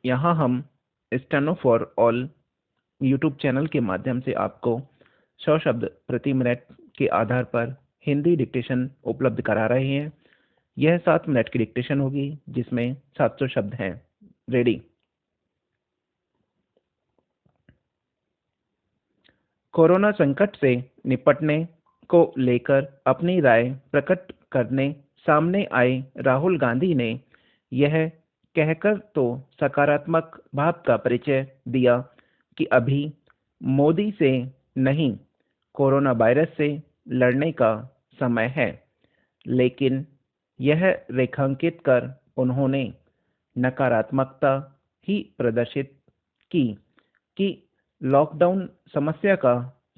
यहाँ हम steno for all YouTube channel के माध्यम से आपको 100 शब्द प्रति मिनट के आधार पर हिंदी डिक्टेशन उपलब्ध करा रहे हैं। यह 7 मिनट की डिक्टेशन होगी जिसमें 700 शब्द हैं। रेडी। कोरोना संकट से निपटने को लेकर अपनी राय प्रकट करने सामने आए राहुल गांधी ने यह कहकर तो सकारात्मक भाव का परिचय दिया कि अभी मोदी से नहीं, कोरोना वायरस से लड़ने का समय है, लेकिन यह रेखांकित कर उन्होंने नकारात्मकता ही प्रदर्शित की कि लॉकडाउन समस्या का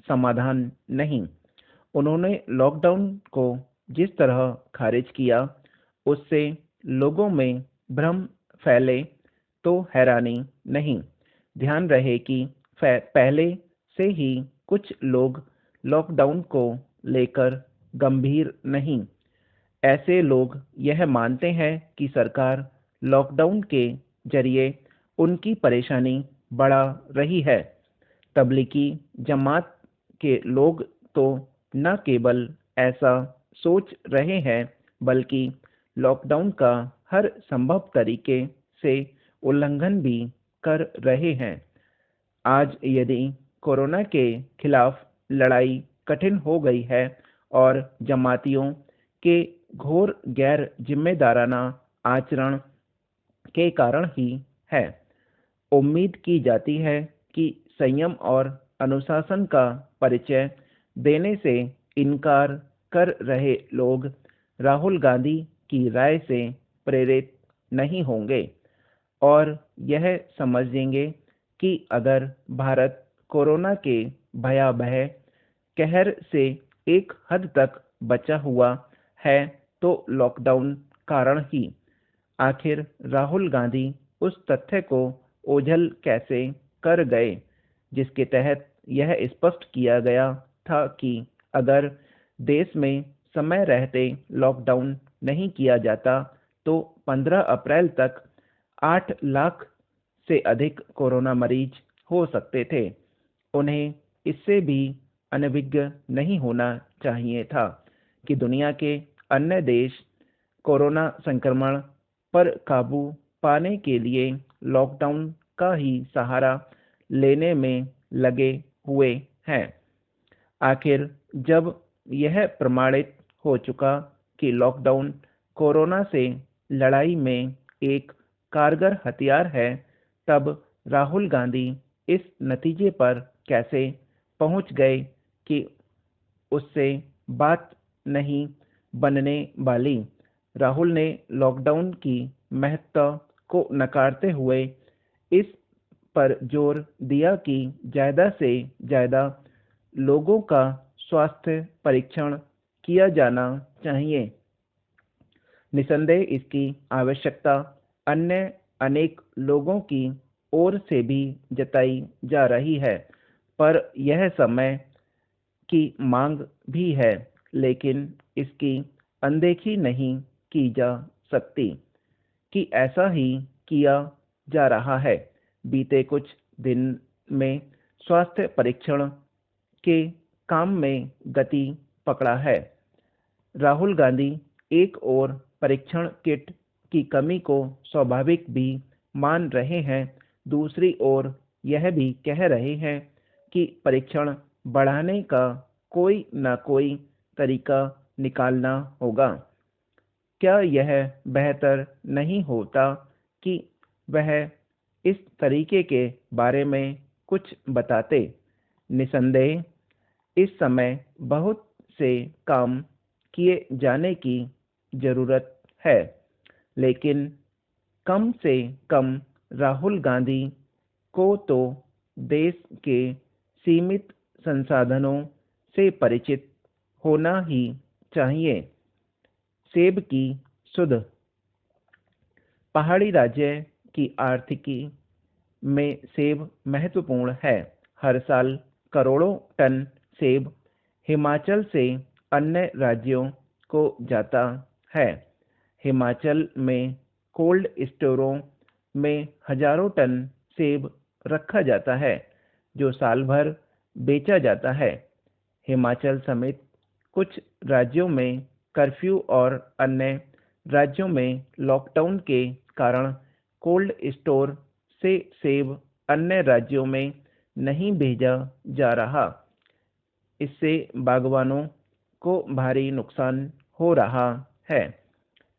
समाधान नहीं। उन्होंने लॉकडाउन को जिस तरह खारिज किया, उससे लोगों में भ्रम फैले तो हैरानी नहीं। ध्यान रहे कि पहले से ही कुछ लोग लॉकडाउन को लेकर गंभीर नहीं। ऐसे लोग यह मानते हैं कि सरकार लॉकडाउन के जरिए उनकी परेशानी बढ़ा रही है। तबलीगी जमात के लोग तो न केवल ऐसा सोच रहे हैं, बल्कि लॉकडाउन का हर संभव तरीके से उल्लंघन भी कर रहे हैं। आज यदि कोरोना के खिलाफ लड़ाई कठिन हो गई है और जमातियों के घोर गैर जिम्मेदाराना आचरण के कारण ही है। उम्मीद की जाती है कि संयम और अनुशासन का परिचय देने से इनकार कर रहे लोग राहुल गांधी की राय से प्रेरित नहीं होंगे और यह समझेंगे कि अगर भारत कोरोना के भयावह कहर से एक हद तक बचा हुआ है तो लॉकडाउन कारण ही। आखिर राहुल गांधी उस तथ्य को ओझल कैसे कर गए जिसके तहत यह स्पष्ट किया गया था कि अगर देश में समय रहते लॉकडाउन नहीं किया जाता तो 15 अप्रैल तक 8 लाख से अधिक कोरोना मरीज हो सकते थे। उन्हें इससे भी अनभिज्ञ नहीं होना चाहिए था कि दुनिया के अन्य देश कोरोना संक्रमण पर काबू पाने के लिए लॉकडाउन का ही सहारा लेने में लगे हुए हैं। आखिर जब यह प्रमाणित हो चुका कि लॉकडाउन कोरोना से लड़ाई में एक कारगर हथियार है, तब राहुल गांधी इस नतीजे पर कैसे पहुंच गए कि उससे बात नहीं बनने वाली। राहुल ने लॉकडाउन की महत्ता को नकारते हुए इस पर जोर दिया कि ज़्यादा से ज़्यादा लोगों का स्वास्थ्य परीक्षण किया जाना चाहिए। निसंदेह इसकी आवश्यकता अन्य अनेक लोगों की ओर से भी जताई जा रही है, पर यह समय की मांग भी है, लेकिन इसकी अनदेखी नहीं की जा सकती कि ऐसा ही किया जा रहा है। बीते कुछ दिन में स्वास्थ्य परीक्षण के काम में गति पकड़ा है। राहुल गांधी एक ओर परीक्षण किट की कमी को स्वाभाविक भी मान रहे हैं, दूसरी ओर यह भी कह रहे हैं कि परीक्षण बढ़ाने का कोई न कोई तरीका निकालना होगा। क्या यह बेहतर नहीं होता कि वह इस तरीके के बारे में कुछ बताते? निसंदेह इस समय बहुत से काम किए जाने की जरूरत है, लेकिन कम से कम राहुल गांधी को तो देश के सीमित संसाधनों से परिचित होना ही चाहिए। सेब की सुध। पहाड़ी राज्य की आर्थिकी में सेब महत्वपूर्ण है। हर साल करोड़ों टन सेब हिमाचल से अन्य राज्यों को जाता है। हिमाचल में कोल्ड स्टोरों में हजारों टन सेब रखा जाता है जो साल भर बेचा जाता है। हिमाचल समेत कुछ राज्यों में कर्फ्यू और अन्य राज्यों में लॉकडाउन के कारण कोल्ड स्टोर से सेब अन्य राज्यों में नहीं भेजा जा रहा। इससे बागवानों को भारी नुकसान हो रहा है।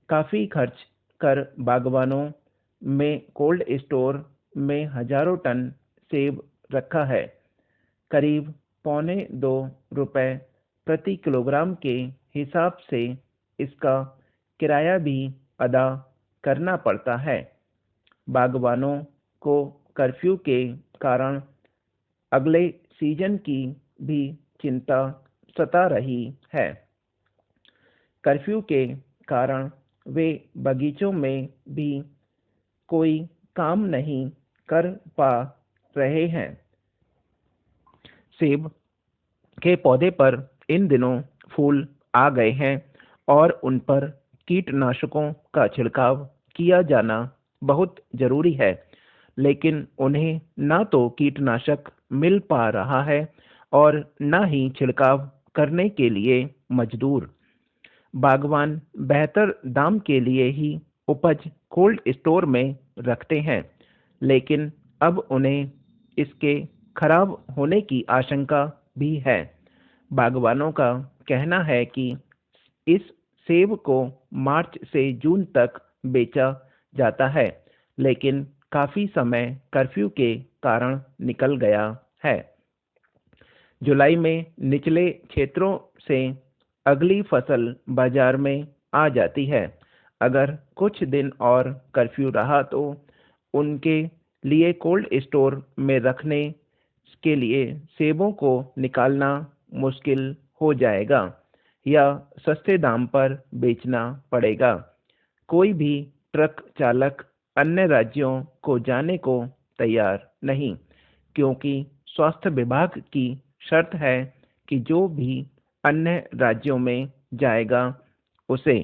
काफी खर्च कर बागवानों में कोल्ड स्टोर में हजारों टन सेब रखा है। करीब ₹पौने 2 प्रति किलोग्राम के हिसाब से इसका किराया भी अदा करना पड़ता है। बागवानों को कर्फ्यू के कारण अगले सीजन की भी चिंता सता रही है। कर्फ्यू के कारण वे बगीचों में भी कोई काम नहीं कर पा रहे हैं। सेब के पौधे पर इन दिनों फूल आ गए हैं और उन पर कीटनाशकों का छिड़काव किया जाना बहुत जरूरी है, लेकिन उन्हें ना तो कीटनाशक मिल पा रहा है और ना ही छिड़काव करने के लिए मजदूर। बागवान बेहतर दाम के लिए ही उपज कोल्ड स्टोर में रखते हैं, लेकिन अब उन्हें इसके खराब होने की आशंका भी है। बागवानों का कहना है कि इस सेब को मार्च से जून तक बेचा जाता है, लेकिन काफी समय कर्फ्यू के कारण निकल गया है। जुलाई में निचले क्षेत्रों से अगली फसल बाजार में आ जाती है। अगर कुछ दिन और कर्फ्यू रहा तो उनके लिए कोल्ड स्टोर में रखने के लिए सेबों को निकालना मुश्किल हो जाएगा या सस्ते दाम पर बेचना पड़ेगा। कोई भी ट्रक चालक अन्य राज्यों को जाने को तैयार नहीं, क्योंकि स्वास्थ्य विभाग की शर्त है कि जो भी अन्य राज्यों में जाएगा उसे